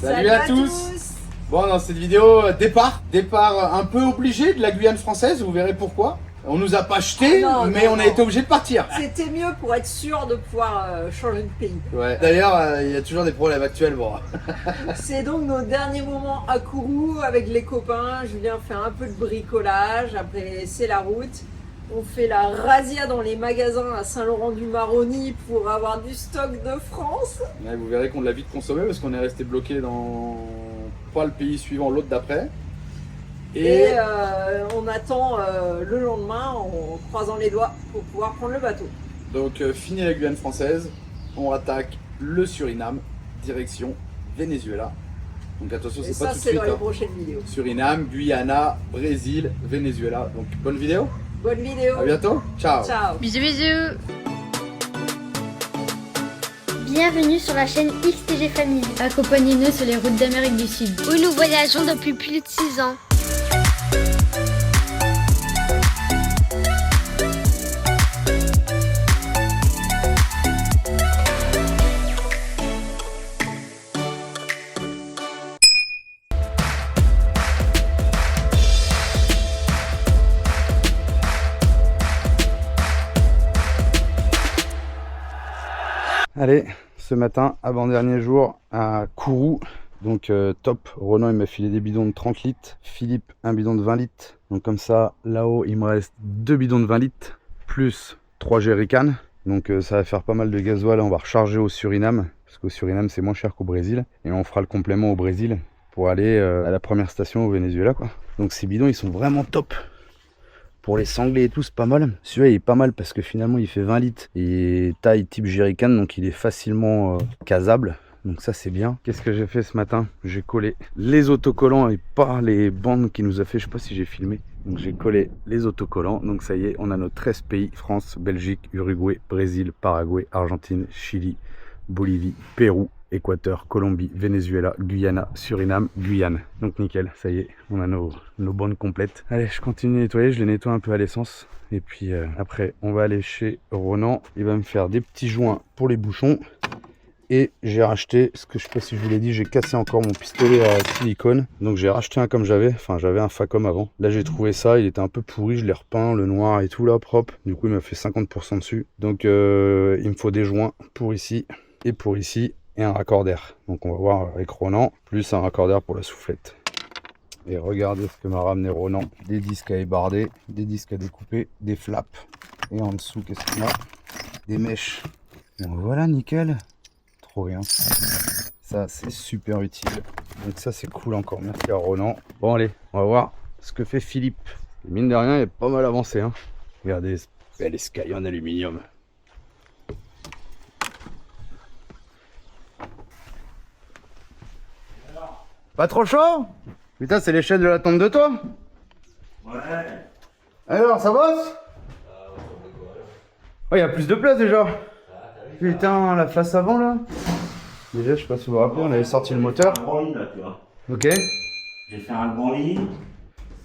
Salut à tous. Bon, dans cette vidéo, départ un peu obligé de la Guyane française, vous verrez pourquoi. On nous a pas jeté, mais on a été obligé de partir. C'était mieux pour être sûr de pouvoir changer de pays. Ouais. D'ailleurs, il y a toujours des problèmes actuels. Bon. C'est donc nos derniers moments à Kourou avec les copains. Julien fait un peu de bricolage, après c'est la route. On fait la razzia dans les magasins à Saint-Laurent-du-Maroni pour avoir du stock de France. Ouais, vous verrez qu'on l'a vite consommé parce qu'on est resté bloqué dans pas le pays suivant, l'autre d'après. Et on attend le lendemain en croisant les doigts pour pouvoir prendre le bateau. Donc fini la Guyane française, on attaque le Suriname, direction Venezuela. Donc attention, c'est pas tout de suite. Et ça, c'est dans les prochaines vidéos. Suriname, Guyana, Brésil, Venezuela. Donc bonne vidéo. Bonne vidéo. À bientôt. Ciao. Ciao. Bisous bisous. Bienvenue sur la chaîne XTG Family. Accompagnez-nous sur les routes d'Amérique du Sud, où nous voyageons depuis plus de 6 ans. Allez, ce matin, avant-dernier jour à Kourou. Donc top, Ronan il m'a filé des bidons de 30 litres, Philippe un bidon de 20 litres. Donc comme ça, là-haut il me reste 2 bidons de 20 litres, plus 3 jerrycans. Donc ça va faire pas mal de gasoil, on va recharger au Suriname, parce qu'au Suriname c'est moins cher qu'au Brésil. Et on fera le complément au Brésil pour aller à la première station au Venezuela, quoi. Donc ces bidons ils sont vraiment top. Pour les sanglés et tout, c'est pas mal. Celui-là, il est pas mal parce que finalement, il fait 20 litres. Et taille type jerrycan, donc il est facilement casable. Donc ça, c'est bien. Qu'est-ce que j'ai fait ce matin? J'ai collé les autocollants et pas les bandes qu'il nous a fait. Je sais pas si j'ai filmé. Donc j'ai collé les autocollants. Donc ça y est, on a nos 13 pays. France, Belgique, Uruguay, Brésil, Paraguay, Argentine, Chili, Bolivie, Pérou, Équateur, Colombie, Venezuela, Guyana, Suriname, Guyane. Donc nickel, ça y est, on a nos bandes complètes. Allez, je continue de nettoyer, je les nettoie un peu à l'essence. Et puis après, on va aller chez Ronan. Il va me faire des petits joints pour les bouchons. Et j'ai racheté, ce que je sais pas si je vous l'ai dit, j'ai cassé encore mon pistolet à silicone. Donc j'ai racheté un comme j'avais, enfin j'avais un Facom avant. Là j'ai trouvé ça, il était un peu pourri, je l'ai repeint, le noir et tout là, propre. Du coup il m'a fait 50% dessus. Donc il me faut des joints pour ici et pour ici. Et un raccordaire. Donc on va voir avec Ronan, plus un raccordaire pour la soufflette. Et regardez ce que m'a ramené Ronan. Des disques à ébarder, des disques à découper, des flaps. Et en dessous, qu'est-ce qu'on a? Des mèches. Donc voilà, nickel. Trop bien. Ça, c'est super utile. Donc ça, c'est cool encore. Merci à Ronan. Bon, allez, on va voir ce que fait Philippe. Et mine de rien, il est pas mal avancé. Hein. Regardez, ce bel escalier en aluminium. Pas trop chaud? Putain, c'est l'échelle de la tombe de toi? Ouais. Alors, ça bosse? Oh, il y a plus de place déjà. Putain, la face avant là. Déjà, je sais pas si vous vous rappelez, on avait sorti le moteur. Un grand lit là, tu vois. Ok. J'ai fait un grand lit.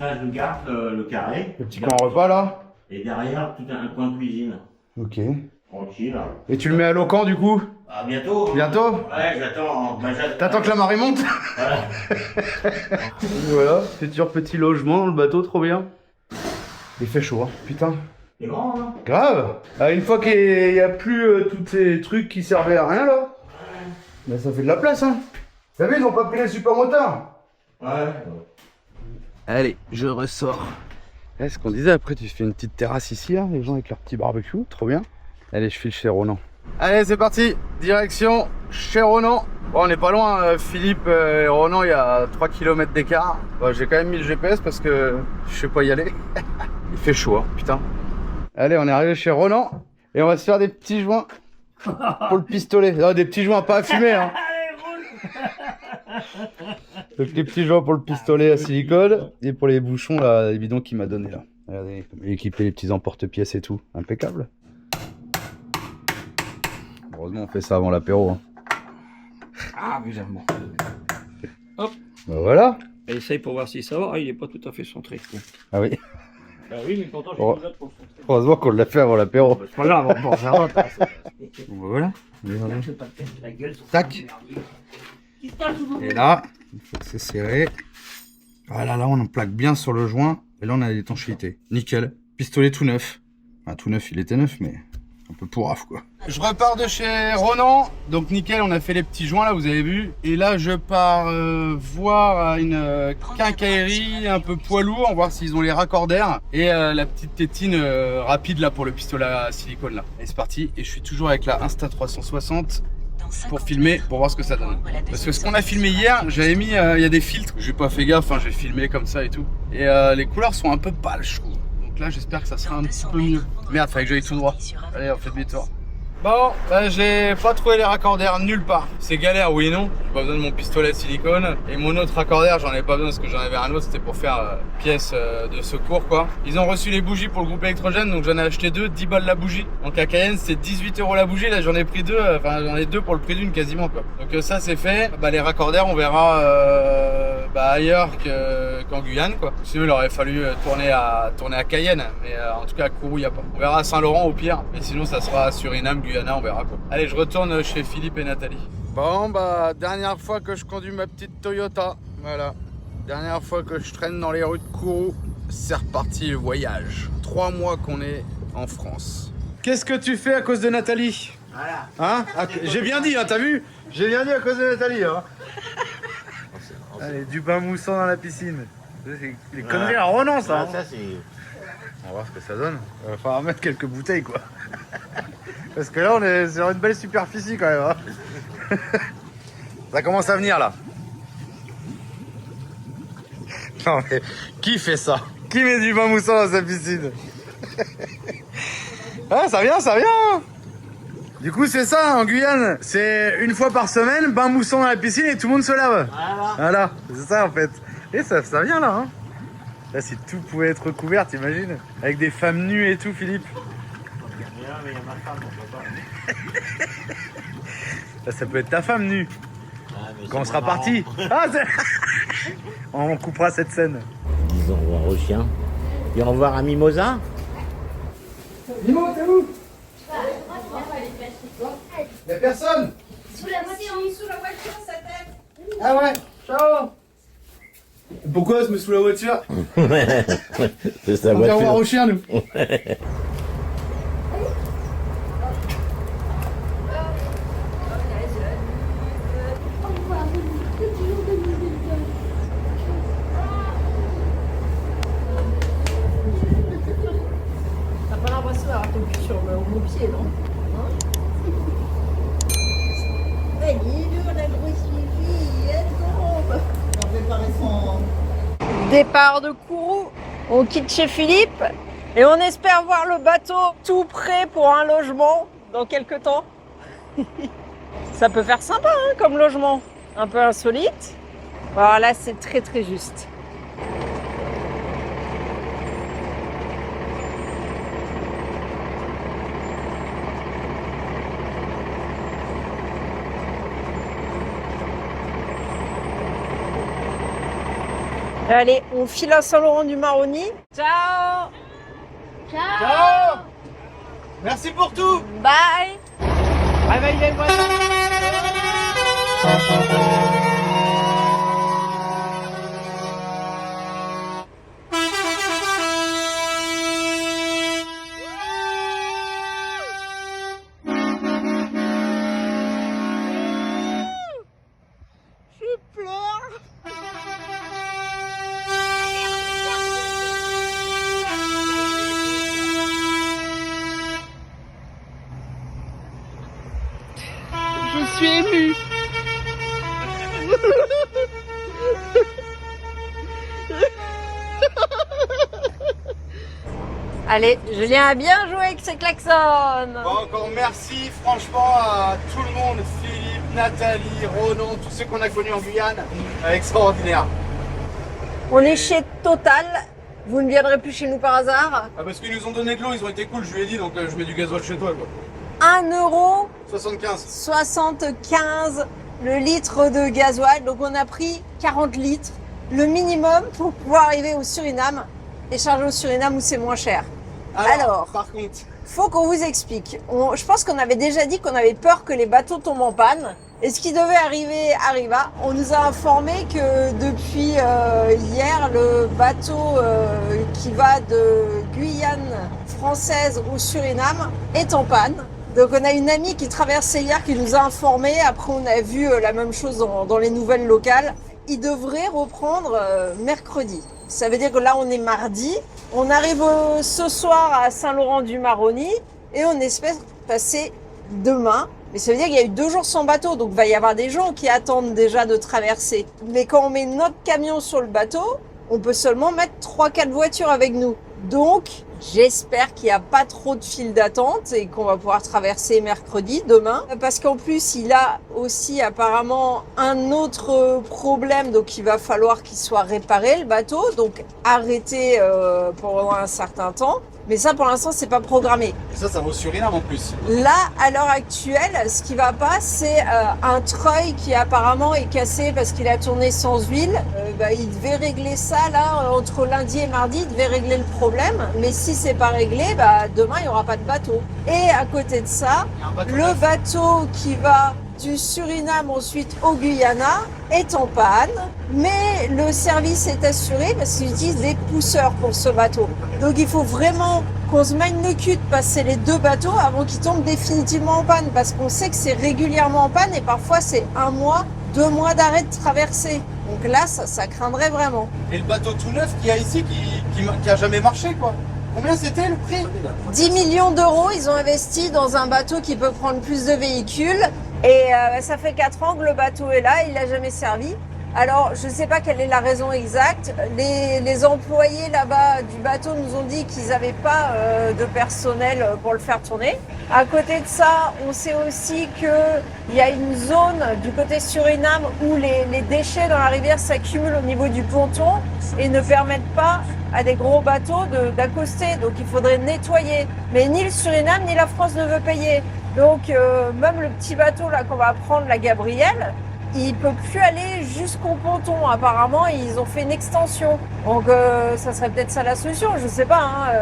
Ça, je garde le carré. Le petit coin repas là. Et derrière, tout un coin de cuisine. Ok. Tranquille. Et tu le mets à l'eau quand du coup? À bientôt. Bientôt? Ouais, j'attends. T'attends que la marée monte? Voilà. Voilà, futur petit logement dans le bateau, trop bien. Il fait chaud, hein, putain. C'est grand, hein? Grave. Ah, une fois qu'il n'y a plus tous ces trucs qui servaient à rien là, bah, ça fait de la place, hein. T'as vu, ils ont pas pris les super moteurs. Ouais. Allez, je ressors. Ce qu'on disait, après tu fais une petite terrasse ici, là, les gens avec leur petit barbecue, trop bien. Allez, je file chez Ronan. Allez, c'est parti, direction chez Ronan. Bon, on n'est pas loin, Philippe et Ronan, il y a 3 km d'écart. Bon, j'ai quand même mis le GPS parce que je sais pas y aller. Il fait chaud, hein, putain. Allez, on est arrivé chez Ronan et on va se faire des petits joints pour le pistolet. Non, des petits joints, pas à fumer, hein. Donc les petits joints pour le pistolet à silicone et pour les bouchons, là, les bidons qu'il m'a donné là. Regardez, comme il est équipé, les petits emporte-pièces et tout. Impeccable. Heureusement, on fait ça avant l'apéro. Hein. Ah, mais j'aime. Hop. Ben voilà. Et essaye pour voir si ça va. Ah, il est pas tout à fait centré. Ah oui. Bah oui, mais pourtant, j'ai Oh. tout là pour le centrer. Heureusement qu'on l'a fait avant l'apéro. C'est pas grave, on va faire autre. Voilà. Je vais pas te casser la gueule sur Tac. ce merdier. Et là, il faut que c'est serré. Voilà, là, on en plaque bien sur le joint. Et là, on a l'étanchéité. Nickel. Pistolet tout neuf. Enfin, tout neuf, il était neuf, mais un peu pourraf, quoi. Je repars de chez Ronan. Donc, nickel, on a fait les petits joints, là, vous avez vu. Et là, je pars voir une quincaillerie un peu poids lourd, voir s'ils ont les raccordaires. Et la petite tétine rapide, là, pour le pistolet à silicone, là. Et c'est parti. Et je suis toujours avec la Insta360. Pour filmer, pour voir ce que ça donne. Parce que ce qu'on a filmé hier, j'avais mis, il y a des filtres, j'ai pas fait gaffe, j'ai filmé comme ça et tout. Et les couleurs sont un peu pâles, je trouve. Donc là, j'espère que ça sera un petit peu mieux. Merde, fallait que j'aille tout droit. Allez, on fait demi-tour. Bon, bah, j'ai pas trouvé les raccordaires nulle part. C'est galère, oui et non. J'ai pas besoin de mon pistolet de silicone. Et mon autre raccordaire, j'en ai pas besoin parce que j'en avais un autre, c'était pour faire pièce de secours, quoi. Ils ont reçu les bougies pour le groupe électrogène, donc j'en ai acheté 2, 10 balles la bougie. Donc à Cayenne, c'est 18 € la bougie. Là, j'en ai pris 2, enfin, j'en ai 2 pour le prix d'une quasiment, quoi. Donc ça, c'est fait. Bah, les raccordaires, on verra ailleurs qu'en Guyane, quoi. Sinon, il aurait fallu tourner à Cayenne. Mais en tout cas, à Kourou, il n'y a pas. On verra à Saint-Laurent au pire. Mais sinon, ça sera à Suriname, Guyana, on verra, quoi. Allez, je retourne chez Philippe et Nathalie. Bon, bah, dernière fois que je conduis ma petite Toyota. Voilà. Dernière fois que je traîne dans les rues de Kourou. C'est reparti le voyage. 3 mois qu'on est en France. Qu'est-ce que tu fais à cause de Nathalie? Voilà. Hein? J'ai bien dit, hein, t'as vu? J'ai bien dit à cause de Nathalie, hein. Allez, du bain moussant dans la piscine. C'est les conneries à Ronan, ça. Hein. Ça, c'est... On va voir ce que ça donne. Il va falloir mettre quelques bouteilles, quoi. Parce que là, on est sur une belle superficie, quand même. Hein. Ça commence à venir, là. Non, mais qui fait ça? Qui met du bain moussant dans sa piscine? Ah, ça vient, ça vient. Du coup, c'est ça, en Guyane. C'est une fois par semaine, bain moussant dans la piscine et tout le monde se lave. Voilà, c'est ça, en fait. Et ça vient, là. Hein. Là, si tout pouvait être recouvert, t'imagines? Avec des femmes nues et tout, Philippe. Mais il y a ma femme, on peut pas. Là, ça peut être ta femme nue. Ah, Quand on sera parti. Ah, on coupera cette scène. Disons au revoir au chien. Et au revoir à Mimosa. Mimo, t'es où? Y'a personne? Sous la voiture, sa tête. Ah ouais, ciao. Pourquoi se met sous la voiture? C'est sa On vient voir voiture. au chien, nous. T'as pas l'impression d'avoir ton cul sur mon pied, non? Elle est dure, la grosse fille, elle tombe. On va préparer son... Départ de Kourou. On quitte chez Philippe et on espère voir le bateau tout prêt pour un logement dans quelques temps. Ça peut faire sympa, hein, comme logement. Un peu insolite. Alors là, c'est très très juste. Allez, on file à Saint-Laurent-du-Maroni. Ciao! Ciao. Merci pour tout. Bye! Réveille les voisins. Je suis émue. Allez, Julien a bien joué avec ses klaxons. Bon, encore merci franchement à tout le monde, Philippe, Nathalie, Ronan, tous ceux qu'on a connus en Guyane. Extraordinaire. On est chez Total. Vous ne viendrez plus chez nous par hasard. Ah, parce qu'ils nous ont donné de l'eau, ils ont été cool, je lui ai dit, donc je mets du gasoil chez toi, quoi. 1,75 € le litre de gasoil. Donc on a pris 40 litres, le minimum pour pouvoir arriver au Suriname et charger au Suriname où c'est moins cher. Alors, par contre, faut qu'on vous explique. Je pense qu'on avait déjà dit qu'on avait peur que les bateaux tombent en panne. Et ce qui devait arriver arriva. On nous a informé que depuis hier, le bateau qui va de Guyane française au Suriname est en panne. Donc on a une amie qui traversait hier qui nous a informé. Après on a vu la même chose dans les nouvelles locales. Il devrait reprendre mercredi. Ça veut dire que là on est mardi. On arrive ce soir à Saint-Laurent-du-Maroni et on espère passer demain. Mais ça veut dire qu'il y a eu 2 jours sans bateau, donc il va y avoir des gens qui attendent déjà de traverser. Mais quand on met notre camion sur le bateau, on peut seulement mettre 3-4 voitures avec nous. Donc, j'espère qu'il n'y a pas trop de files d'attente et qu'on va pouvoir traverser mercredi, demain. Parce qu'en plus, il a aussi apparemment un autre problème, donc il va falloir qu'il soit réparé, le bateau. Donc, arrêté pendant un certain temps. Mais ça, pour l'instant, c'est pas programmé. Et ça va au Suriname en plus. Là, à l'heure actuelle, ce qui va pas, c'est un treuil qui apparemment est cassé parce qu'il a tourné sans huile. Il devait régler ça, là, entre lundi et mardi, il devait régler le problème. Mais si c'est pas réglé, demain, il y aura pas de bateau. Et à côté de ça, le bateau qui va du Suriname ensuite au Guyana est en panne, mais le service est assuré parce qu'ils utilisent des pousseurs pour ce bateau. Donc il faut vraiment qu'on se mène le cul de passer les 2 bateaux avant qu'ils tombent définitivement en panne, parce qu'on sait que c'est régulièrement en panne et parfois c'est 1 mois, 2 mois d'arrêt de traversée. Donc là, ça craindrait vraiment. Et le bateau tout neuf qu'il y a ici qui a jamais marché quoi. Combien c'était le prix? 10 millions d'euros, ils ont investi dans un bateau qui peut prendre plus de véhicules. Et ça fait 4 ans que le bateau est là, il n'a jamais servi. Alors, je ne sais pas quelle est la raison exacte. Les employés là-bas du bateau nous ont dit qu'ils n'avaient pas de personnel pour le faire tourner. À côté de ça, on sait aussi qu'il y a une zone du côté Suriname où les déchets dans la rivière s'accumulent au niveau du ponton et ne permettent pas à des gros bateaux d'accoster. Donc, il faudrait nettoyer. Mais ni le Suriname ni la France ne veut payer. Donc, même le petit bateau là qu'on va prendre, la Gabrielle, il peut plus aller jusqu'au ponton. Apparemment, ils ont fait une extension. Donc, ça serait peut-être ça la solution. Je sais pas.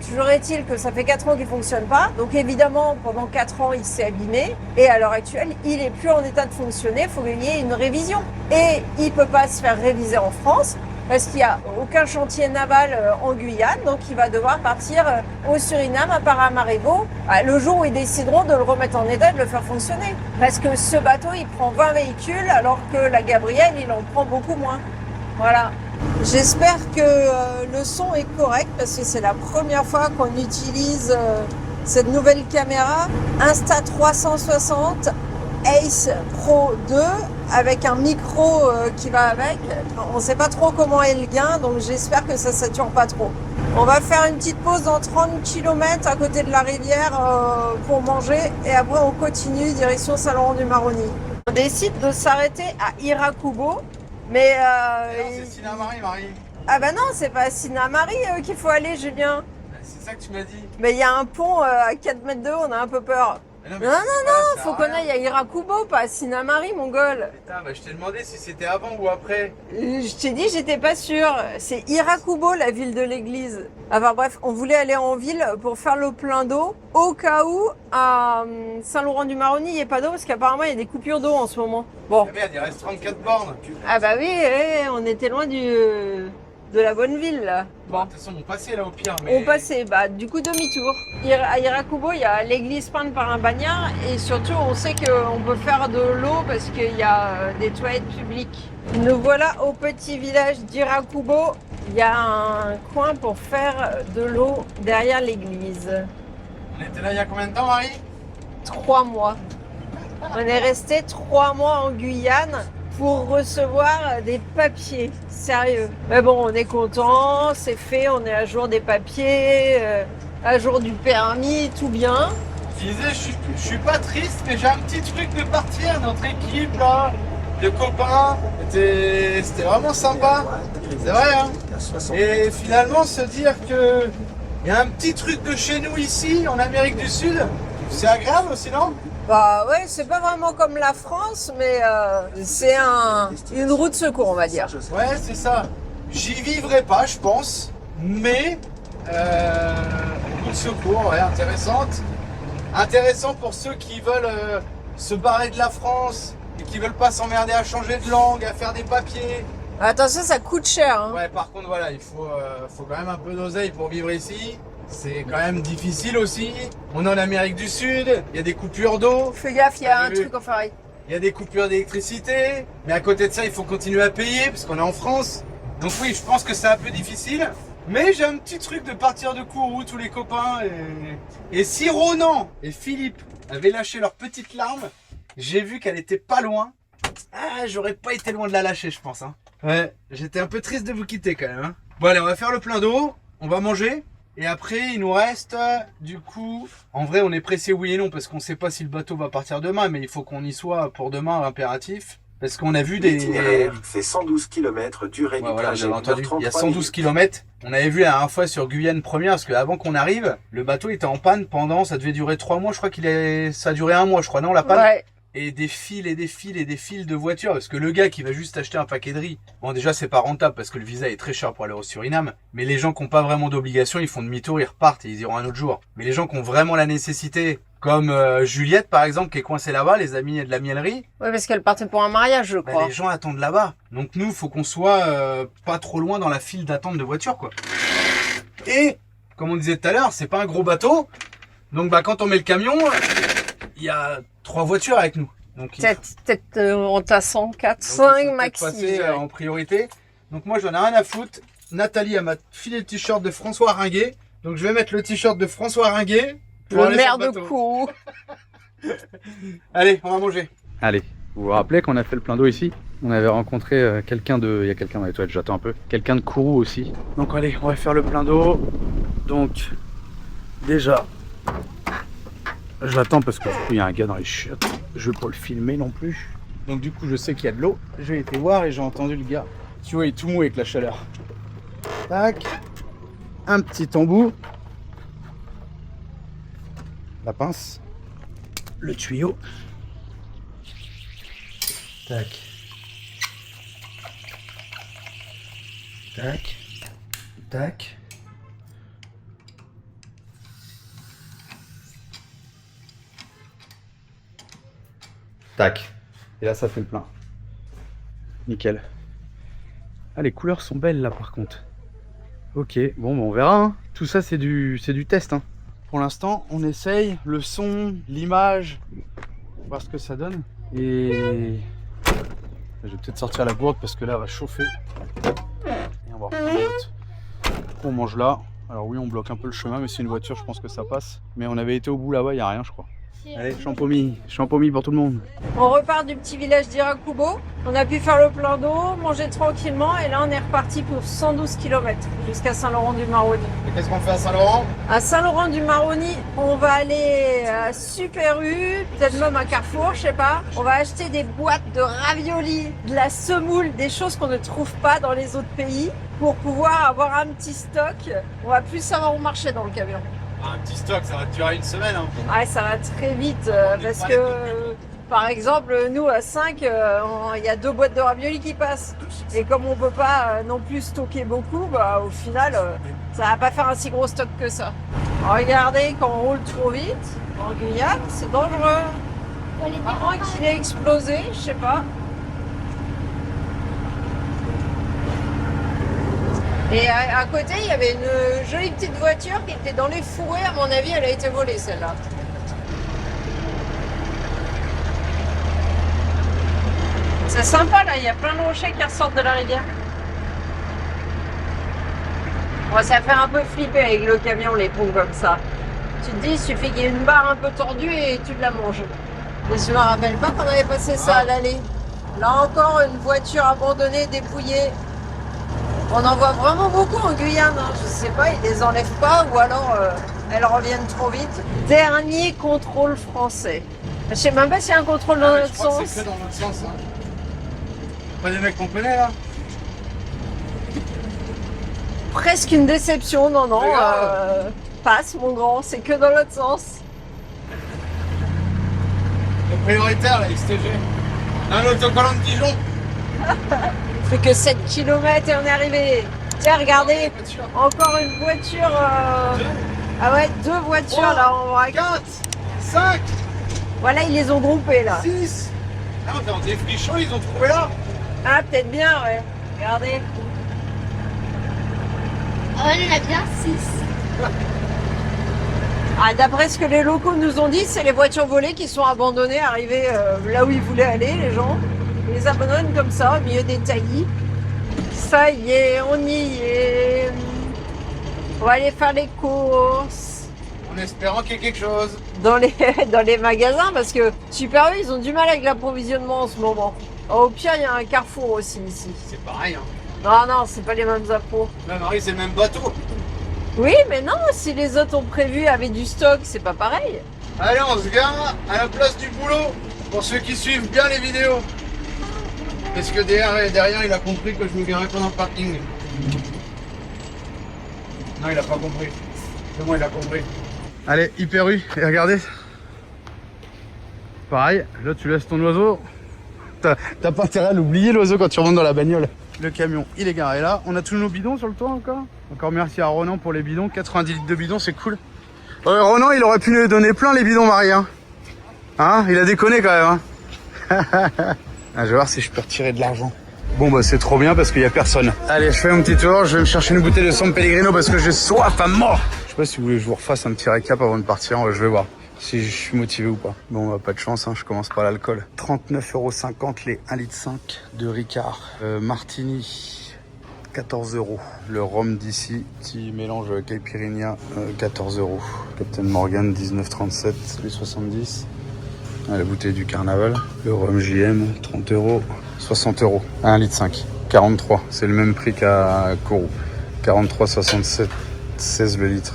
Toujours est-il que ça fait 4 ans qu'il fonctionne pas. Donc, évidemment, pendant 4 ans, il s'est abîmé. Et à l'heure actuelle, il est plus en état de fonctionner. Il faut qu'il y ait une révision. Et il peut pas se faire réviser en France, parce qu'il n'y a aucun chantier naval en Guyane, donc il va devoir partir au Suriname, à Paramaribo, le jour où ils décideront de le remettre en état et de le faire fonctionner. Parce que ce bateau, il prend 20 véhicules, alors que la Gabrielle, il en prend beaucoup moins. Voilà. J'espère que le son est correct, parce que c'est la première fois qu'on utilise cette nouvelle caméra Insta360 Ace Pro 2 avec un micro qui va avec. On ne sait pas trop comment est le gain, donc j'espère que ça ne sature pas trop. On va faire une petite pause dans 30 km à côté de la rivière pour manger et après on continue direction Saint-Laurent-du-Maroni. On décide de s'arrêter à Irakubo, mais... c'est Sinamari, Marie. Ah bah non, c'est pas à Sinamari qu'il faut aller, Julien. C'est ça que tu m'as dit. Mais il y a un pont à 4 mètres de haut, on a un peu peur. Non, faut qu'on aille à Irakubo, pas à Sinamari, mongol. Putain, je t'ai demandé si c'était avant ou après. Je t'ai dit, j'étais pas sûre. C'est Irakubo, la ville de l'église. Enfin bref, on voulait aller en ville pour faire le plein d'eau, au cas où à Saint-Laurent-du-Maroni, il n'y ait pas d'eau, parce qu'apparemment, il y a des coupures d'eau en ce moment. Bon. Merde, il reste 34 bornes. Ah bah oui, on était loin de la bonne ville, là. Bon, de toute façon, on passait là au pire. Mais... On passait, du coup, demi-tour. À Irakubo, il y a l'église peinte par un bagnard et surtout, on sait qu'on peut faire de l'eau parce qu'il y a des toilettes publiques. Nous voilà au petit village d'Irakubo. Il y a un coin pour faire de l'eau derrière l'église. On était là il y a combien de temps, Marie? 3 mois. On est resté 3 mois en Guyane pour recevoir des papiers, sérieux. Mais bon, on est content, c'est fait, on est à jour des papiers, à jour du permis, tout bien. Je disais, je suis pas triste, mais j'ai un petit truc de partir, notre équipe là, de copains, c'était vraiment sympa, c'est vrai hein. Et finalement se dire que il y a un petit truc de chez nous ici, en Amérique du Sud, c'est agréable aussi, non? Bah ouais, c'est pas vraiment comme la France, mais c'est une roue de secours, on va dire. Ouais, c'est ça. J'y vivrai pas, je pense, mais secours de secours, ouais, intéressante. Intéressant pour ceux qui veulent se barrer de la France et qui veulent pas s'emmerder à changer de langue, à faire des papiers. Attention, ça coûte cher. Hein. Ouais, par contre, voilà, il faut quand même un peu d'oseille pour vivre ici. C'est quand même difficile aussi. On est en Amérique du Sud, il y a des coupures d'eau. Fais gaffe, il y a un T'as vu truc en pareil. Il y a des coupures d'électricité, mais à côté de ça, il faut continuer à payer parce qu'on est en France. Donc oui, je pense que c'est un peu difficile. Mais j'ai un petit truc de partir de Kourou, tous les copains. Et si Ronan et Philippe avaient lâché leurs petites larmes, j'ai vu qu'elle était pas loin. Ah, j'aurais pas été loin de la lâcher, je pense. Hein. Ouais, j'étais un peu triste de vous quitter quand même. Hein. Bon allez, on va faire le plein d'eau, on va manger. Et après, il nous reste, du coup, en vrai, on est pressé oui et non, parce qu'on sait pas si le bateau va partir demain, mais il faut qu'on y soit pour demain, impératif. Parce qu'on a vu des... L'itinéraire fait 112 km, durée du voilà, trajet j'avais entendu. 1h33 Il y a 112 minutes. km. On avait vu la dernière fois sur Guyane première, parce qu'avant qu'on arrive, le bateau était en panne pendant, ça devait durer 3 mois, je crois ça a duré 1 mois, je crois, non, la panne? Ouais. Et des fils et des fils et des fils de voitures, parce que le gars qui va juste acheter un paquet de riz, bon déjà c'est pas rentable parce que le visa est très cher pour aller au Suriname, mais les gens qui n'ont pas vraiment d'obligation, ils font demi-tour, ils repartent et ils iront un autre jour. Mais les gens qui ont vraiment la nécessité, comme Juliette par exemple, qui est coincée là-bas, les amis de la miellerie, Ouais, parce qu'elle partait pour un mariage, je crois. les gens attendent là-bas. Donc nous, faut qu'on soit pas trop loin dans la file d'attente de voitures, quoi. Et, comme on disait tout à l'heure, c'est pas un gros bateau, donc quand on met le camion, il y a 3 voitures avec nous. Donc Peut-être on t'a 100, 4, donc, 5 il faut maxi. passer en priorité. Donc moi j'en ai rien à foutre. Nathalie elle m'a filé le t-shirt de François Ringuet. Donc je vais mettre le t-shirt de François Ringuet. pour Le aller maire sur de le bateau. Kourou. Allez, on va manger. Allez, vous vous rappelez qu'on a fait le plein d'eau ici? On avait rencontré quelqu'un de... Il y a quelqu'un dans les toilettes, j'attends un peu. Quelqu'un de Kourou aussi. Donc allez, on va faire le plein d'eau. Donc, déjà... J'attends parce que du coup il y a un gars dans les chiottes. Je veux pas le filmer non plus. Donc du coup je sais qu'il y a de l'eau. J'ai été voir et j'ai entendu le gars. Tu vois, il est tout mou avec la chaleur. Tac. Un petit embout. La pince. Le tuyau. Tac. Tac. Tac. Tac. Et là ça fait le plein. Nickel. Ah les couleurs sont belles là par contre. Ok, bon on verra. Hein. Tout ça c'est du test. Hein. Pour l'instant on essaye le son, l'image, voir ce que ça donne. Et je vais peut-être sortir la gourde parce que là elle va chauffer. Et on va reprendre. On mange là. Alors oui on bloque un peu le chemin mais c'est une voiture, je pense que ça passe. Mais on avait été au bout là-bas, il n'y a rien je crois. Allez, champomis pour tout le monde. On repart du petit village d'Irakubo. On a pu faire le plein d'eau, manger tranquillement et là on est reparti pour 112 km jusqu'à Saint-Laurent-du-Maroni. Et qu'est-ce qu'on fait à Saint-Laurent? À Saint-Laurent-du-Maroni, on va aller à Super U, peut-être même à Carrefour, je sais pas. On va acheter des boîtes de raviolis, de la semoule, des choses qu'on ne trouve pas dans les autres pays pour pouvoir avoir un petit stock. On va plus savoir où marcher dans le camion. Un petit stock, ça va durer une semaine. Hein. Ouais, ça va très vite parce que, par exemple, nous à 5, il y a 2 boîtes de raviolis qui passent. Et comme on peut pas non plus stocker beaucoup, bah, au final, ça va pas faire un si gros stock que ça. Regardez, quand on roule trop vite, en Guyane, c'est dangereux. À moins qu'il ait explosé, je sais pas. Et à côté, il y avait une jolie petite voiture qui était dans les fourrés. À mon avis, elle a été volée, celle-là. C'est sympa, là. Il y a plein de rochers qui ressortent de la rivière. Bon, ça fait un peu flipper avec le camion, les ponts comme ça. Tu te dis, il suffit qu'il y ait une barre un peu tordue et tu te la manges. Mais je me rappelle pas qu'on avait passé ça à l'aller. Là encore, une voiture abandonnée, dépouillée. On en voit vraiment beaucoup en Guyane, hein. Je sais pas, ils les enlèvent pas ou alors elles reviennent trop vite. Dernier contrôle français. Je sais même pas s'il y a un contrôle dans notre sens. C'est que dans notre sens. Hein. Pas des mecs qu'on connaît là. Presque une déception, non, passe mon grand, c'est que dans l'autre sens. Le prioritaire là, XTG. Un autocollant de Dijon. Plus que 7 km et on est arrivé. Tiens, regardez, encore une voiture Ah ouais, 2 voitures là en vrac. 4, 5, Voilà, ils les ont groupées là. 6. Ah, dans des frichons, ils ont trouvé là. Ah, peut-être bien, ouais. Regardez. Oh, il y en a bien 6. Ah, d'après ce que les locaux nous ont dit, c'est les voitures volées qui sont abandonnées, arrivées là où ils voulaient aller, les gens. Ils les abandonnent comme ça, au milieu des taillis. Ça y est, on y est. On va aller faire les courses En espérant qu'il y ait quelque chose. dans les magasins parce que Super U, ils ont du mal avec l'approvisionnement en ce moment. Au pire, il y a un Carrefour aussi ici. C'est pareil, hein. Non, c'est pas les mêmes appros. Là, Marie, c'est le même bateau. Oui, mais non, si les autres ont prévu avec du stock, c'est pas pareil. Allez, on se gare à la place du boulot pour ceux qui suivent bien les vidéos. Parce que derrière, il a compris que je me garais pas dans le parking. Non, il a pas compris. C'est moi, il a compris. Allez, Hyper U, et regardez. Pareil, là tu laisses ton oiseau. T'as pas intérêt à l'oublier l'oiseau quand tu remontes dans la bagnole. Le camion, il est garé là. On a tous nos bidons sur le toit encore. Encore merci à Ronan pour les bidons. 90 litres de bidons, c'est cool. Ronan, il aurait pu nous donner plein les bidons, Marie. Hein, il a déconné quand même. Hein. Je vais voir si je peux retirer de l'argent. Bon bah c'est trop bien parce qu'il y a personne. Allez, je fais mon petit tour. Je vais me chercher une bouteille de San Pellegrino parce que j'ai soif à mort. Je sais pas si vous voulez que je vous refasse un petit récap avant de partir. Je vais voir si je suis motivé ou pas. Bon, bah, pas de chance, hein, je commence par l'alcool. 39,50 € les 1,5 litre de Ricard. Martini, 14 €. Le rhum d'ici, petit mélange caipirinha, 14 €. Captain Morgan, 19,37 €, les 70. La bouteille du carnaval. Le rhum JM, 30 €. 60 €. 1,5 litre. 43. C'est le même prix qu'à Kourou. 43,67. 16 le litre.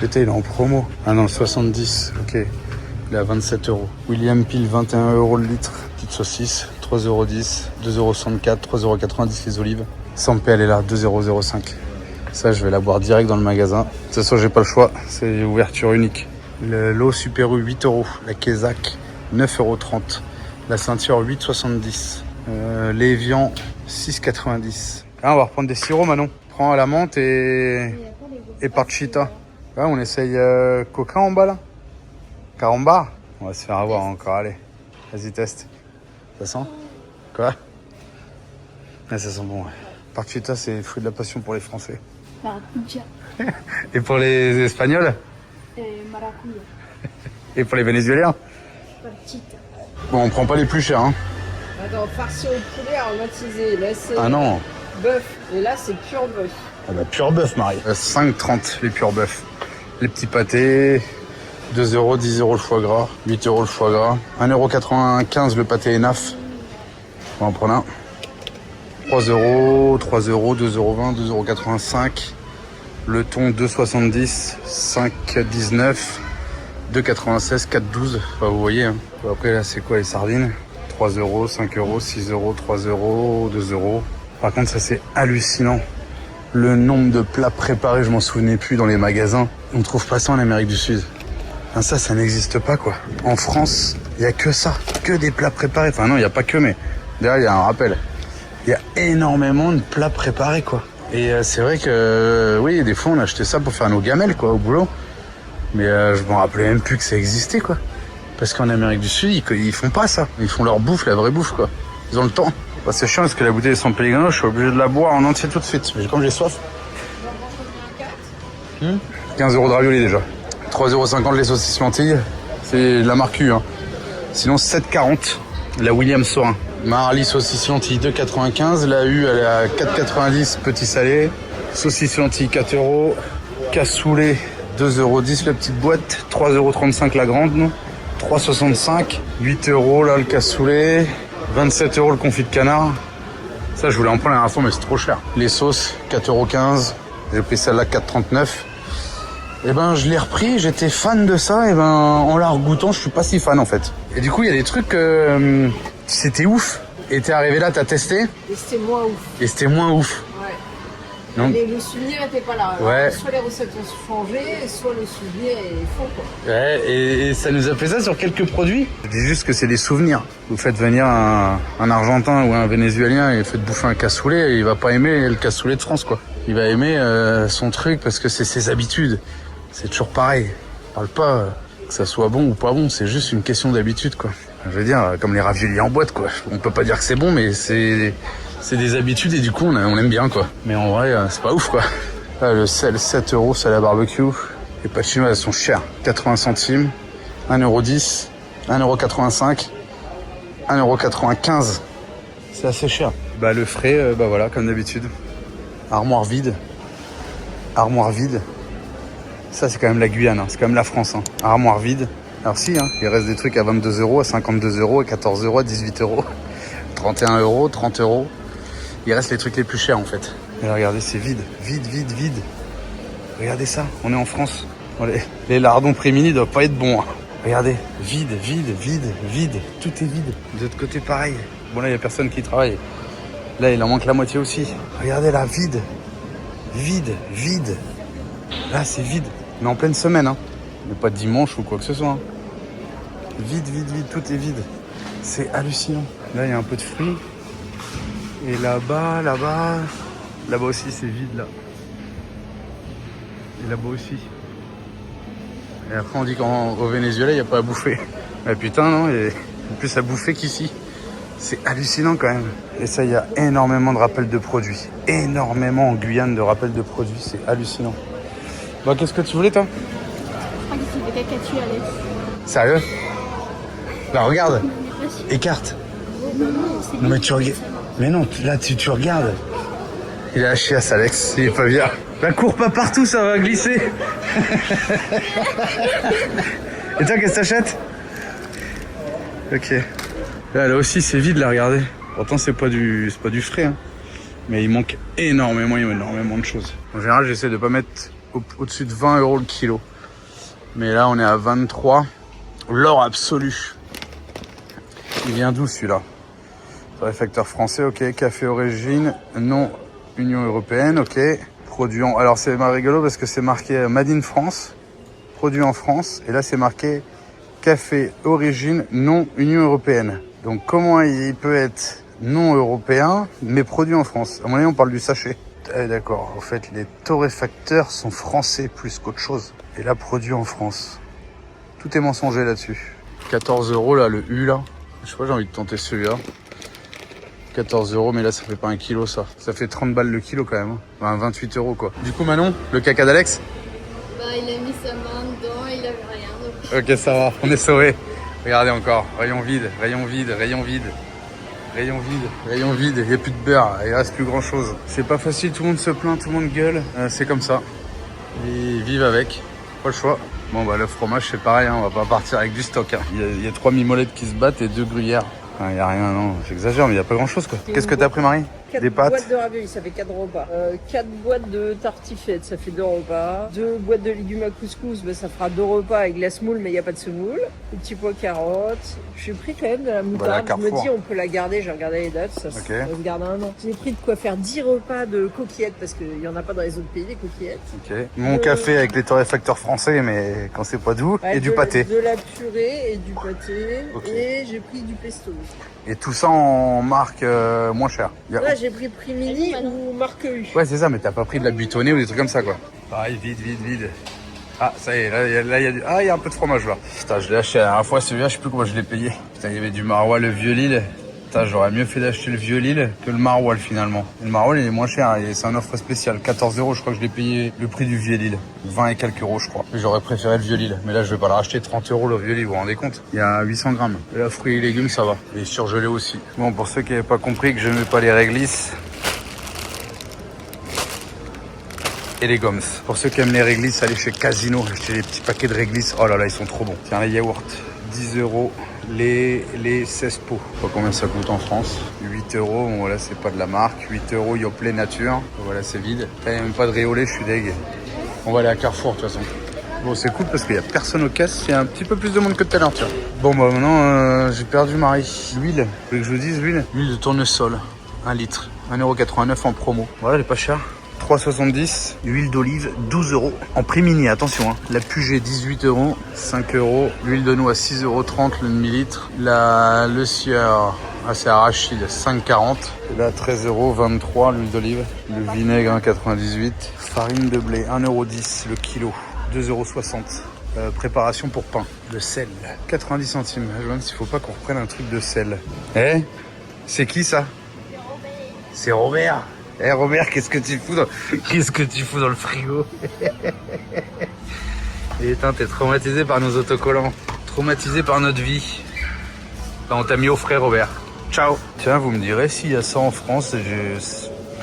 L'été il est en promo. Ah non, 70, ok. Il est à 27 €. William Peel, 21 € le litre. Petite saucisse, 3,10 €. 2,64 €, 3,90 € les olives. Sampé, elle est là, 2,005 €. Ça, je vais la boire direct dans le magasin. De toute façon, j'ai pas le choix. C'est ouverture unique. L'eau Super U, 8 €. La Kézak, 9,30 €. La ceinture, 8,70 €. L'évian, 6,90 €. Ah, on va reprendre des sirops, Manon. Prends la menthe et parchita. Ouais, on essaye coca en bas là. Carambar. On va se faire avoir encore, allez. Vas-y, teste. Ça sent? Quoi? Ah, ça sent bon, ouais. Parchita, c'est le fruit de la passion pour les Français. Maracuja. Et pour les Espagnols? Maracuja. Et pour les Vénézuéliens? Parchita. Bon, on prend pas les plus chers, hein. Attends, farci au poulet aromatisé. Là, c'est Ah non. bœuf. Et là, c'est pur bœuf. Ah bah, pur bœuf, Marie. 5,30 les pur bœuf. Les petits pâtés, 2 €, 10 € le foie gras, 8 € le foie gras, 1,95 € le pâté Enaf. On va en prendre un. 3 €, 3 €, 2,20 €, 2,85 €. Le thon, 2,70, 5,19, 2,96, 4,12. Enfin, vous voyez, hein. Après, là, c'est quoi les sardines? 3 €, 5 €, 6 €, 3 €, 2 €. Par contre, ça, c'est hallucinant. Le nombre de plats préparés, je m'en souvenais plus dans les magasins. On trouve pas ça en Amérique du Sud. Enfin, ça n'existe pas, quoi. En France, il y a que ça. Que des plats préparés. Enfin, non, il n'y a pas que, mais derrière, il y a un rappel. Il y a énormément de plats préparés, quoi. Et c'est vrai que, oui, des fois, on achetait ça pour faire nos gamelles, quoi, au boulot. Mais je m'en rappelais même plus que ça existait, quoi. Parce qu'en Amérique du Sud, ils font pas ça. Ils font leur bouffe, la vraie bouffe, quoi. Ils ont le temps. Bah, c'est chiant parce que la bouteille de San Pellegrino, je suis obligé de la boire en entier tout de suite. Mais comme j'ai soif. 15 € de ravioli déjà. 3,50 € les saucisses lentilles. C'est la marque U. Hein. Sinon 7,40 € la William Sorin. Marly saucisse lentilles 2,95 €. La U elle est à 4,90 € petit salé. Saucisse lentilles 4 €. Cassoulet 2,10 € la petite boîte. 3,35 € la grande. 3,65 €. 8 € là le cassoulet. 27 € le confit de canard. Ça, je voulais en prendre la dernière fois, mais c'est trop cher. Les sauces, 4,15 €. J'ai pris celle-là, 4,39 €. Et ben, je l'ai repris, j'étais fan de ça. Et ben, en la regoûtant, je suis pas si fan, en fait. Et du coup, il y a des trucs, c'était ouf. Et t'es arrivé là, t'as testé. Et c'était moins ouf. Et c'était moins ouf. Ouais. Non. Le souvenir n'était pas là. Alors, Ouais. soit les recettes ont changé, soit le souvenir est faux, quoi. Ouais, et ça nous a fait ça sur quelques produits. Je dis juste que c'est des souvenirs. Vous faites venir un Argentin ou un Vénézuélien et faites bouffer un cassoulet, et il va pas aimer le cassoulet de France, quoi. Il va aimer son truc parce que c'est ses habitudes. c'est toujours pareil. Je parle pas que ça soit bon ou pas bon, c'est juste une question d'habitude, quoi. Je veux dire, comme les raviolis en boîte, quoi. On peut pas dire que c'est bon, mais c'est des habitudes et du coup, on aime bien, quoi. Mais en vrai, c'est pas ouf, quoi. Là, le sel, 7 €, sel à barbecue. Les pâtes chinoises, elles sont chères. 80 centimes, 1,10 €, 1,85 €, 1,95 €. C'est assez cher. Bah, le frais, bah voilà, comme d'habitude. Armoire vide. Armoire vide. Ça, c'est quand même la Guyane, hein. C'est quand même la France, hein. Armoire vide. Alors si, hein, il reste des trucs à 22 €, à 52 €, à 14 €, à 18 €, 31 €, 30 €. Il reste les trucs les plus chers, en fait. Et là, regardez, c'est vide. Vide, vide, vide. Regardez ça, on est en France. Bon, les lardons Prémini doivent pas être bons, hein. Regardez, vide, vide, vide, vide. Tout est vide. De l'autre côté, pareil. Bon, là, il n'y a personne qui travaille. Là, il en manque la moitié aussi. Regardez là, vide. Vide, vide. Là, c'est vide. On est en pleine semaine, hein. Il n'y a pas de dimanche ou quoi que ce soit, hein. Vide, vide, vide, tout est vide. C'est hallucinant. Là, il y a un peu de fruits. Et là-bas, là-bas aussi, c'est vide, là. Et là-bas aussi. Et après, on dit qu'au Venezuela, il n'y a pas à bouffer. Mais putain, non, il y a plus à bouffer qu'ici. C'est hallucinant quand même. Et ça, il y a énormément de rappels de produits. Énormément en Guyane de rappels de produits. C'est hallucinant. Bah, qu'est-ce que tu voulais, toi? Je crois que c'est le caca tu Alex. Sérieux? Bah, regarde. Écarte. Non, mais tu regardes. Mais non, là, tu regardes. Il est à chiasse, Alex. Il est pas bien. Bah, cours pas partout, ça va glisser. Et toi, qu'est-ce que t'achètes? Ok. Là aussi, c'est vide, là, regardez. Pourtant, c'est pas du frais, hein. Mais il manque énormément de choses. En général, j'essaie de pas mettre au-dessus de 20 € le kilo. Mais là, on est à 23. L'or absolu. Il vient d'où, celui-là? Torréfacteur français, ok. Café origine, non Union Européenne, ok. Produit en... Alors, c'est rigolo parce que c'est marqué Made in France. Produit en France. Et là, c'est marqué café origine, non Union Européenne. Donc, comment il peut être non européen, mais produit en France? À mon avis, on parle du sachet. Eh, d'accord. En fait, les torréfacteurs sont français plus qu'autre chose. Et là, produit en France. Tout est mensonger là-dessus. 14 € là, le U là. Je sais pas, j'ai envie de tenter celui-là. 14 €, mais là, ça fait pas un kilo, ça. Ça fait 30 balles le kilo quand même. Hein. Enfin, 28 € quoi. Du coup, Manon, le caca d'Alex? Bah, il a mis sa main dedans, il avait rien. Donc... Ok, ça va, on est sauvés. Regardez encore, rayon vide, rayon vide, rayon vide. Rayon vide, rayon vide, il n'y a plus de beurre, il reste plus grand chose. C'est pas facile, tout le monde se plaint, tout le monde gueule. C'est comme ça. Ils vivent avec, pas le choix. Bon bah le fromage c'est pareil, hein, on va pas partir avec du stock. Hein. Il y a 3 mimolettes qui se battent et 2 gruyères. Il n'y a rien, non, j'exagère, mais il n'y a pas grand chose quoi. Qu'est-ce que t'as pris, Marie? 4 Des pâtes. boîtes de raviolis, ça fait 4 repas. 4 boîtes de tartiflettes, ça fait 2 repas. 2 boîtes de légumes à couscous, bah, ça fera 2 repas avec la semoule, mais il n'y a pas de semoule. Des petits pois carottes. J'ai pris quand même de la moutarde. Je me dis, on peut la garder. J'ai regardé les dates, ça se garde 1 an. J'ai pris de quoi faire 10 repas de coquillettes, parce qu'il n'y en a pas dans les autres pays, des coquillettes. Ok. Mon café avec les torréfacteurs français, mais quand c'est pas doux. Ouais, et du pâté. De la purée et du pâté. Et j'ai pris du pesto. Et tout ça en marque moins cher. Là, j'ai pris Primini ou marque U. Ouais, c'est ça, mais t'as pas pris de la buitonnée ou des trucs comme ça, quoi. Pareil, vide, vide, vide. Ah, ça y est, là, il y a du... Ah, il y a un peu de fromage, là. Putain, je l'ai acheté la dernière fois, celui-là, je sais plus comment je l'ai payé. Putain, il y avait du maroilles, le vieux Lille. Putain, j'aurais mieux fait d'acheter le vieux Lille que le maroilles, finalement. Le maroilles, il est moins cher, c'est une offre spéciale. 14 €, je crois que je l'ai payé le prix du vieux Lille. 20 et quelques euros, je crois. J'aurais préféré le vieux Lille. Mais là, je vais pas le racheter 30 € le vieux Lille, vous vous rendez compte? Il y a 800 grammes. Et là, fruits et légumes, ça va. Et surgelé aussi. Bon, pour ceux qui n'avaient pas compris que je mets pas les réglisses, et les gommes. Pour ceux qui aiment les réglisses, allez chez Casino, achetez les petits paquets de réglisses. Oh là là, ils sont trop bons. Tiens, les yaourts, 10 €, les 16 pots. Je sais pas combien ça coûte en France. 8 €, bon voilà, c'est pas de la marque. 8 € Yoplait Nature. Voilà, c'est vide. Il n'y a même pas de réolé, je suis deg. On va aller à Carrefour de toute façon. Bon, c'est cool parce qu'il n'y a personne aux caisses. Il y a un petit peu plus de monde que tout à l'heure, tiens. Bon, bah maintenant, j'ai perdu Marie. L'huile, vous voulez que je vous dise l'huile? L'huile de tournesol, 1 litre. 1,89 € en promo. Voilà, elle est pas chère. 3,70 €, l'huile d'olive 12 € en prix mini, attention hein. La Puget 18 €, 5 €, l'huile de noix 6,30 € le demi-litre, le sieur, c'est arachide 5,40 €, et là 13 €, 23 l'huile d'olive, le vinaigre 1,98 €, farine de blé 1,10 € le kilo, 2,60 €. Préparation pour pain. Le sel. 90 centimes. Je me demande s'il faut pas qu'on reprenne un truc de sel. Eh, c'est qui ça? C'est Robert. Eh Robert, qu'est-ce que tu fous dans le frigo? Et putain, t'es traumatisé par nos autocollants. Traumatisé par notre vie. Bah, on t'a mis au frais, Robert. Ciao. Tiens, vous me direz s'il y a ça en France.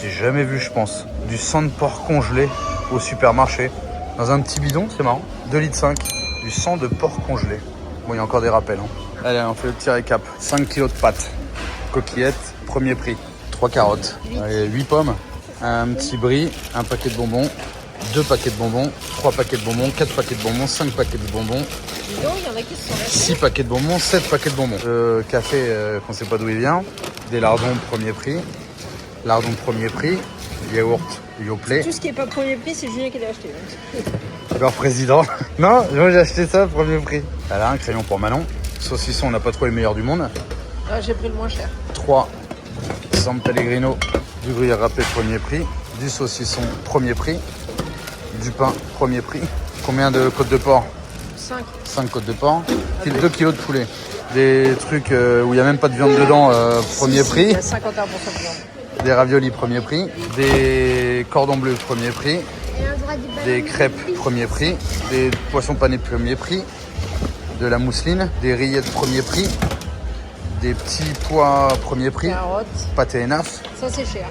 J'ai jamais vu, je pense. Du sang de porc congelé au supermarché. Dans un petit bidon, c'est marrant. 2,5 litres. Du sang de porc congelé. Bon, il y a encore des rappels. Hein. Allez, on fait le petit récap. 5 kilos de pâtes. Coquillettes, premier prix. 3 carottes. Allez, 8 pommes. Un petit brie. Un paquet de bonbons. 2 paquets de bonbons. 3 paquets de bonbons. 4 paquets de bonbons. 5 paquets de bonbons. Dis donc, il y en a qui se sont lâchés. 6 paquets de bonbons. 7 paquets de bonbons. Café, qu'on sait pas d'où il vient. Des lardons, premier prix. Lardons, premier prix. Yaourt, Yoplait. Tout ce qui n'est pas premier prix, c'est Julien qui l'a acheté. Leur président. Non, moi j'ai acheté ça, premier prix. Voilà, un crayon pour Manon. Saucisson, on n'a pas trouvé le meilleur du monde. Ah, j'ai pris le moins cher. 3 San Pellegrino, du gruyère râpé, premier prix. Du saucisson, premier prix. Du pain, premier prix. Combien de côtes de porc? 5. 5 côtes de porc. 2 kilos de poulet. Des trucs où il n'y a même pas de viande dedans, premier prix. Il y a 51% de viande. Des raviolis, premier prix. Des cordons bleus, premier prix. Des crêpes, premier prix. Des poissons panés, premier prix. De la mousseline. Des rillettes, premier prix. Des petits pois, premier prix. Carottes. Pâté naf. Ça, c'est cher.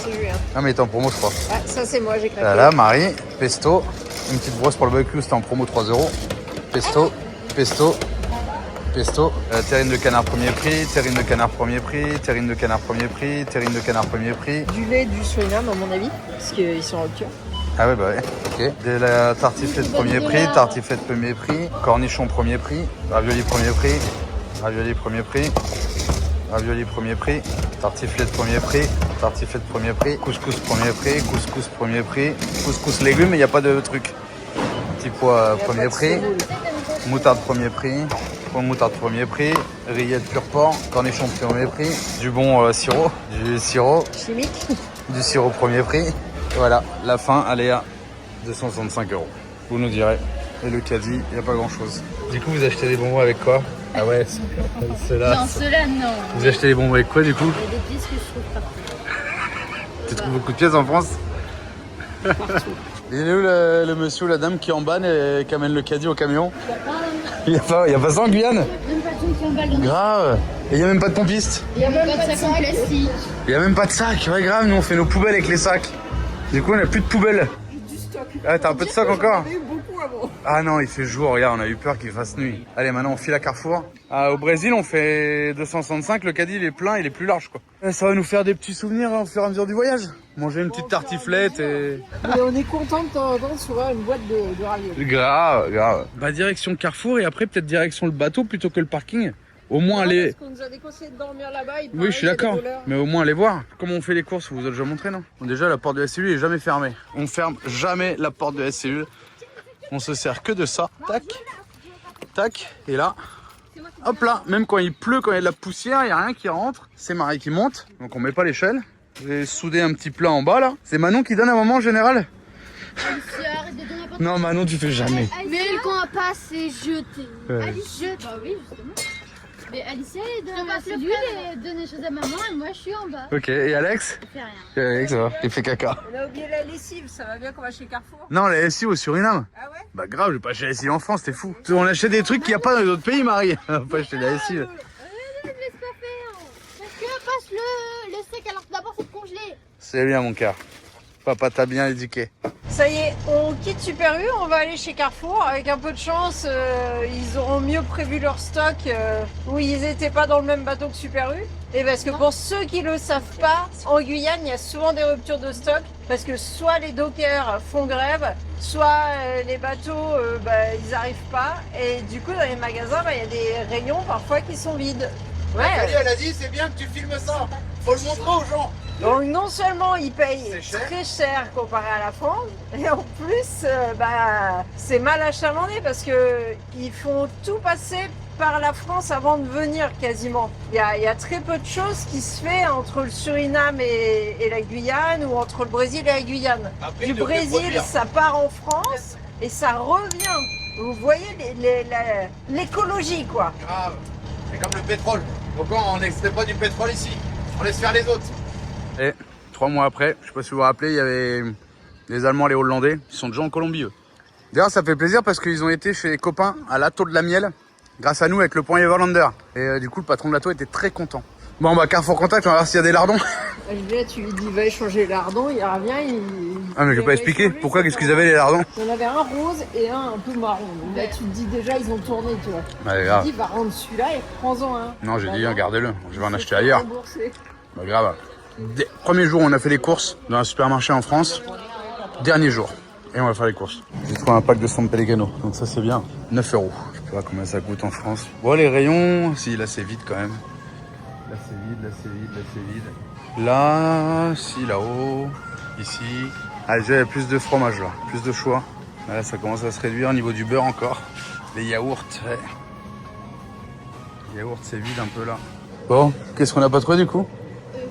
C'est Julien. Ah, mais attends, promo, je crois. Ah, ça, c'est moi, j'ai craqué. Voilà, Marie. Pesto. Une petite brosse pour le barbecue, c'était en promo 3 €. Pesto. Pesto. Pesto. Terrine de canard, premier prix. Terrine de canard, premier prix. Terrine de canard, premier prix. Terrine de canard, premier prix. Du lait du Suriname, à mon avis, parce qu'ils sont en rupture. Ah ouais, bah ouais, ok. De la tartiflette premier prix, tartiflette premier prix, cornichon premier prix, ravioli premier prix, ravioli premier prix, ravioli premier prix, tartiflette premier prix, tartiflette premier prix, couscous premier prix, couscous premier prix, couscous légumes, mais il n'y a pas de truc. Petit pois premier prix, moutarde premier prix, pois moutarde premier prix, rillettes pur porc, cornichon premier prix, du bon sirop, du sirop, Chimique. du sirop premier prix. Voilà, la fin, elle est à 265 €. Vous nous direz. Et le caddie, il n'y a pas grand chose. Du coup, vous achetez des bonbons avec quoi? Ah ouais, ceux-là. Non, ceux-là, non. Vous achetez les bonbons avec quoi du coup? Il y a des pièces que je trouve partout. Tu trouves beaucoup de pièces en France? Il est où le monsieur ou la dame qui embanne et qui amène le caddie au camion? Il n'y a pas ça en Guyane? Même pas tout qui emballe dans Grave. Et il n'y a même pas de pompiste? Il y a même pas de sac en plastique. Il n'y a même pas de sac. Ouais, grave, nous on fait nos poubelles avec les sacs. Du coup, on n'a plus de poubelles. Du stock. Ah, t'as un peu de stock encore? J'en ai eu beaucoup avant. Ah non, il fait jour, regarde, on a eu peur qu'il fasse nuit. Allez, maintenant on file à Carrefour. Ah, au Brésil, on fait 265, le caddie il est plein, il est plus large quoi. Et ça va nous faire des petits souvenirs au fur et à mesure du voyage. Manger une petite tartiflette et... Mais on est content de temps en temps de s'ouvrir une boîte de raviolis. Grave, grave. Bah direction Carrefour et après peut-être direction le bateau plutôt que le parking. Au moins aller... Parce qu'on nous a déconseillé de dormir là-bas. il Oui, paraît, je suis il y a des d'accord. voleurs. Mais au moins aller voir. Comment on fait les courses, vous avez déjà montré, non? Bon, déjà, la porte de SCU est jamais fermée. On ferme jamais la porte de SCU. On se sert que de ça. Tac. Tac. Et là, hop là. Même quand il pleut, quand il y a de la poussière, il n'y a rien qui rentre. C'est Marie qui monte. Donc on met pas l'échelle. J'ai soudé un petit plat en bas là. C'est Manon qui donne un moment en général. Alicia, arrête de donner n'importe Non, Manon, tu fais jamais. Mais quand on passe, c'est jeté. Ouais. Alicia, bah oui, justement. Mais Alicia, elle donne à celui et donne des choses à maman et moi je suis en bas. Ok, et Alex? Je fais rien. Et Alex, ça va. Il fait caca. On a oublié la lessive, ça va bien qu'on va chez Carrefour. Non, la SCU au Suriname. Ah ouais? Bah grave, je vais pas acheter la SCU en France, t'es fou. On achète des trucs qu'il n'y a pas dans les autres pays, Marie. On va pas acheter la SCU. Ne laisse pas faire. Parce que passe le steak alors que d'abord faut le congeler. C'est bien mon cœur. Papa t'a bien éduqué. Ça y est, on quitte Super U, on va aller chez Carrefour. Avec un peu de chance, ils auront mieux prévu leur stock où ils n'étaient pas dans le même bateau que Super U. Et parce que pour ceux qui ne le savent pas, en Guyane, il y a souvent des ruptures de stock parce que soit les dockers font grève, soit les bateaux, ils n'arrivent pas. Et du coup, dans les magasins, il y a des rayons parfois qui sont vides. Ouais. Elle a dit, c'est bien que tu filmes ça. Faut le montrer aux gens. Donc non seulement ils payent C'est cher. très cher comparé à la France, et en plus c'est mal achalandé parce que ils font tout passer par la France avant de venir quasiment. Il y a très peu de choses qui se fait entre le Suriname et la Guyane ou entre le Brésil et la Guyane. Après, Du ils devraient Brésil, produire. ça part en France. et ça revient. Vous voyez l'écologie, quoi. Grave. C'est comme le pétrole. Pourquoi on n'extrait pas du pétrole ici? On laisse faire les autres. Et 3 mois après, je sais pas si vous vous rappelez, il y avait les Allemands, les Hollandais. Ils sont déjà en Colombie, eux. D'ailleurs, ça fait plaisir parce qu'ils ont été chez les copains à l'Atto de la Miel, grâce à nous avec le point Everlander. Et du coup, le patron de l'Atto était très content. Bon, bah, Carrefour Contact, on va voir s'il y a des lardons. Là, tu lui dis, va échanger les lardons, il revient, Ah, mais je vais pas expliquer. Pourquoi, qu'est-ce qu'ils avaient les lardons? Il y en avait un rose et un peu marron. Donc là, tu te dis déjà, ils ont tourné, tu vois. Ouais, grave. Tu te dis, va rendre celui-là et prends-en un. Non, j'ai Bah dit, non, gardez-le. Je vais en c'est acheter ailleurs. remboursé. Bah, grave. Premier jour, on a fait les courses dans un supermarché en France. Dernier jour. Et on va faire les courses. J'ai trouvé un pack de San Pellegrino. Donc ça, c'est bien. 9 €. Je sais pas combien ça coûte en France. Bon, les rayons, si, là, c'est vide quand même. Là, c'est vide, là, c'est vide, là, c'est vide. Là, si, là-haut, ici. Ah, déjà, il y a plus de fromage, là. Plus de choix. Là, ça commence à se réduire au niveau du beurre encore. Les yaourts, ouais. Les yaourts, c'est vide un peu, là. Bon, qu'est-ce qu'on n'a pas trouvé, du coup?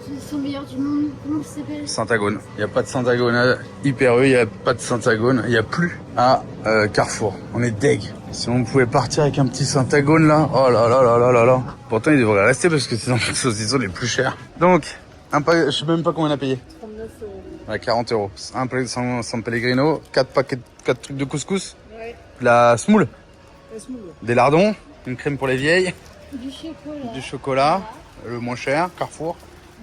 Ils sont meilleurs du monde. Comment ça s'appelle? Saint-Agone. Il n'y a pas de Saint-Agone à Hyper U, il n'y a pas de Saint-Agone. Il n'y a plus à Carrefour. On est deg. Si on pouvait partir avec un petit Saint-Agone là, oh là là là là là là. Pourtant, il devrait rester parce que c'est dans les saucissons les plus chers. Donc, je sais même pas combien on a payé. 39 €. Ouais, 40 €. Un paquet de San Pellegrino, 4 trucs de couscous, Ouais, la semoule, laisse-moi. des lardons, une crème pour les vieilles, Du chocolat. du chocolat, le moins cher, Carrefour,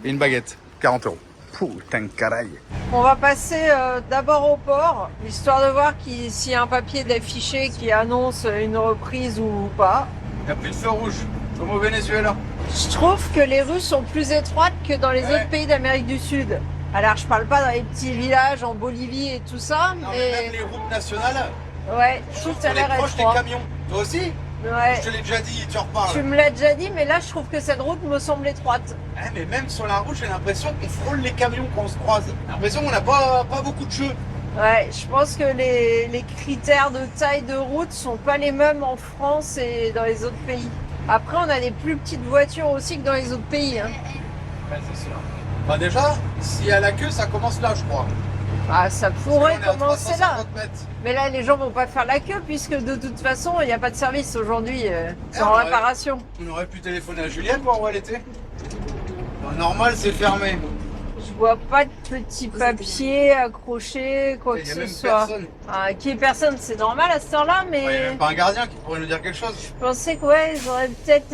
et une baguette. 40 €. Putain, caraille. On va passer d'abord au port, histoire de voir s'il y a un papier d'affiché qui annonce une reprise ou pas. Il n'y a plus de feu rouge, comme au Venezuela. Je trouve que les rues sont plus étroites que dans les autres pays d'Amérique du Sud. Alors, je parle pas dans les petits villages en Bolivie et tout ça, Non, mais même les routes nationales, ouais, je trouve que ça a on est l'air proche des étroit. camions. Toi aussi? Ouais. Je te l'ai déjà dit, tu en reparles. Tu me l'as déjà dit, mais là, je trouve que cette route me semble étroite. Eh, mais même sur la route, j'ai l'impression qu'on frôle les camions quand on se croise. J'ai l'impression qu'on n'a pas beaucoup de jeux. Ouais, je pense que les critères de taille de route sont pas les mêmes en France et dans les autres pays. Après, on a des plus petites voitures aussi que dans les autres pays. Hein. Ouais, c'est sûr. Bah déjà, s'il y a la queue, ça commence là, je crois. Ah, ça pourrait Parce qu'on est à commencer là. 350 mètres. Mais là, les gens vont pas faire la queue puisque de toute façon, il n'y a pas de service aujourd'hui. C'est Ah, en ouais. réparation. On aurait pu téléphoner à Juliette pour voir où elle était. Bah, normal, c'est fermé. Je vois pas de petits papiers accrochés, quoi Il que y a ce même soit. personne. Ah, qu'il y ait personne, c'est normal à cette heure-là, mais Il n'y a même pas un gardien qui pourrait nous dire quelque chose. je pensais que ouais, ils auraient peut-être.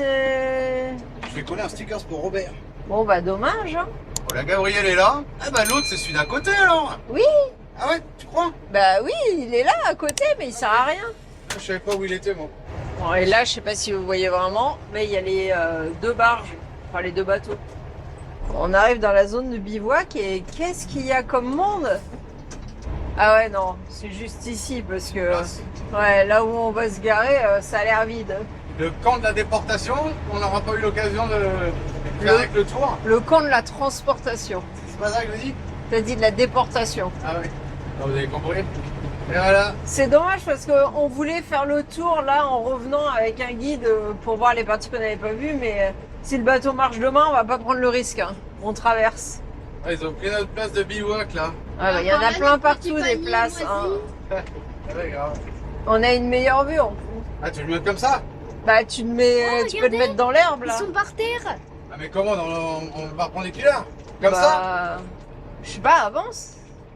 Je vais coller un sticker pour Robert. Bon bah dommage. Hein. Oh, la Gabrielle est là. Ah bah l'autre, c'est celui d'à côté alors. Oui, Ah ouais, tu crois? bah oui, il est là à côté, mais il sert à rien. Je savais pas où il était, moi. Bon, et là, je sais pas si vous voyez vraiment, mais il y a les deux barges, enfin les deux bateaux. On arrive dans la zone de bivouac et qu'est-ce qu'il y a comme monde? Ah ouais, non, c'est juste ici parce que ouais, là où on va se garer, ça a l'air vide. Le camp de la déportation, on n'aura pas eu l'occasion de faire avec le tour. Le camp de la transportation. C'est pas ça que je dis? T'as dit de la déportation. Ah oui. Vous avez compris? Et voilà. C'est dommage parce qu'on voulait faire le tour là en revenant avec un guide pour voir les parties qu'on n'avait pas vues, mais si le bateau marche demain, on va pas prendre le risque. Hein. On traverse. Ah, ils ont pris notre place de bivouac là. Ah bah, il y en a plein partout des places. Hein. Ah ouais, grave. On a une meilleure vue en plus. Ah, tu le mets comme ça? Bah tu te mets, Oh, tu peux te regardez, mettre dans l'herbe Ils là. sont par terre. Ah, mais comment? On va reprendre les killers? Comme ça? Bah, je sais pas, avance.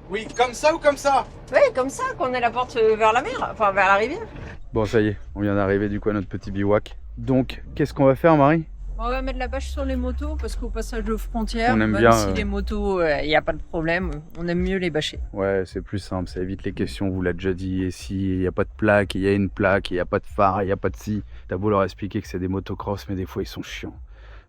Oui, comme ça ou comme ça? Ouais, comme ça, qu'on ait la porte vers la mer, enfin vers la rivière. Bon, ça y est, on vient d'arriver du coup à notre petit bivouac. Donc, qu'est-ce qu'on va faire, Marie? On va mettre la bâche sur les motos parce qu'au passage de frontières, On aime même bien, si les motos, il n'y a pas de problème, on aime mieux les bâcher. Ouais, c'est plus simple, ça évite les questions, vous l'avez déjà dit. Et s'il n'y a pas de plaque, il y a une plaque, il n'y a pas de phare, il n'y a pas de scie. T'as beau leur expliquer que c'est des motocross, mais des fois ils sont chiants.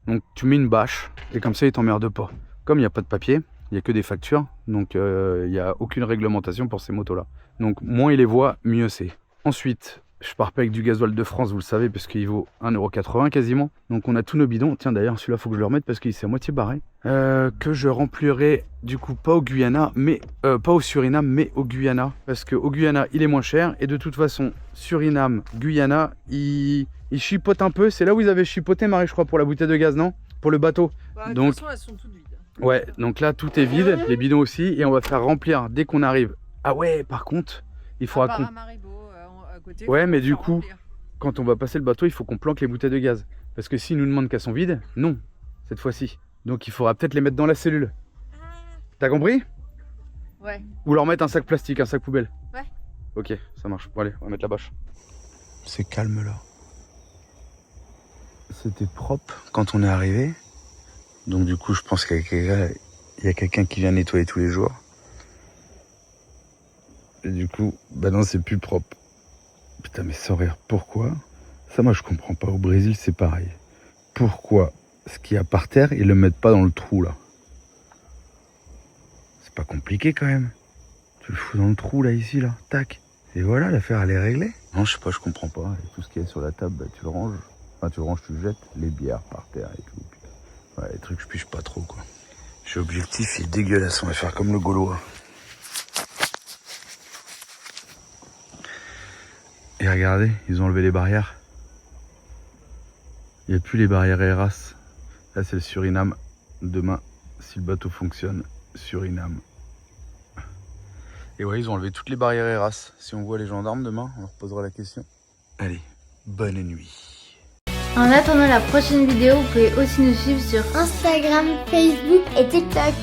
Donc tu mets une bâche, et comme ça ils t'emmerdent pas. Comme il n'y a pas de papier, il n'y a que des factures, donc il n'y a aucune réglementation pour ces motos-là. Donc moins ils les voient, mieux c'est. Ensuite, je pars pas avec du gasoil de France, vous le savez, parce qu'il vaut 1,80 € quasiment. Donc on a tous nos bidons. Tiens, d'ailleurs, celui-là, faut que je le remette parce qu'il s'est à moitié barré. Que je remplirai, du coup, pas au Guyana, mais pas au Suriname, mais au Guyana. Parce qu'au Guyana, il est moins cher. Et de toute façon, Suriname, Guyana, il chipote un peu. C'est là où ils avaient chipoté, Marie, je crois, pour la bouteille de gaz, non? Pour le bateau. Bah, de Donc, toute façon, elles sont toutes vides. ouais, donc là, tout est vide, les bidons aussi. Et on va faire remplir dès qu'on arrive. Ah ouais, par contre, il faudra qu'on... à côté. Ouais, faut mais du faire coup, remplir. quand on va passer le bateau, il faut qu'on planque les bouteilles de gaz. Parce que s'ils nous demandent qu'elles sont vides, non, cette fois-ci. Donc il faudra peut-être les mettre dans la cellule. T'as compris? Ouais. Ou leur mettre un sac plastique, un sac poubelle. Ouais. Ok, ça marche. Bon allez, on va mettre la bâche. C'est calme là. C'était propre quand on est arrivé. Donc du coup, je pense qu'il y a quelqu'un qui vient nettoyer tous les jours. Et du coup, bah non, c'est plus propre. Putain, mais sans rire, pourquoi? Ça, moi, je comprends pas. Au Brésil, c'est pareil. Pourquoi ce qu'il y a par terre, ils le mettent pas dans le trou, là? C'est pas compliqué, quand même. Tu le fous dans le trou, là, ici, là. Tac. Et voilà, l'affaire, elle est réglée. Non, je sais pas, je comprends pas. Et tout ce qu'il y a sur la table, bah, tu le ranges. Enfin, tu le ranges, tu le jettes. Les bières par terre et tout. Ouais, les trucs, je piche pas trop, quoi. Je suis objectif, il est dégueulasse. On va faire comme le Gaulois. Et regardez, ils ont enlevé les barrières. Il n'y a plus les barrières ERAS. Là, c'est le Suriname. Demain, si le bateau fonctionne, Suriname. Et ouais, ils ont enlevé toutes les barrières ERAS. Si on voit les gendarmes demain, on leur posera la question. Allez, bonne nuit. En attendant la prochaine vidéo, vous pouvez aussi nous suivre sur Instagram, Facebook et TikTok.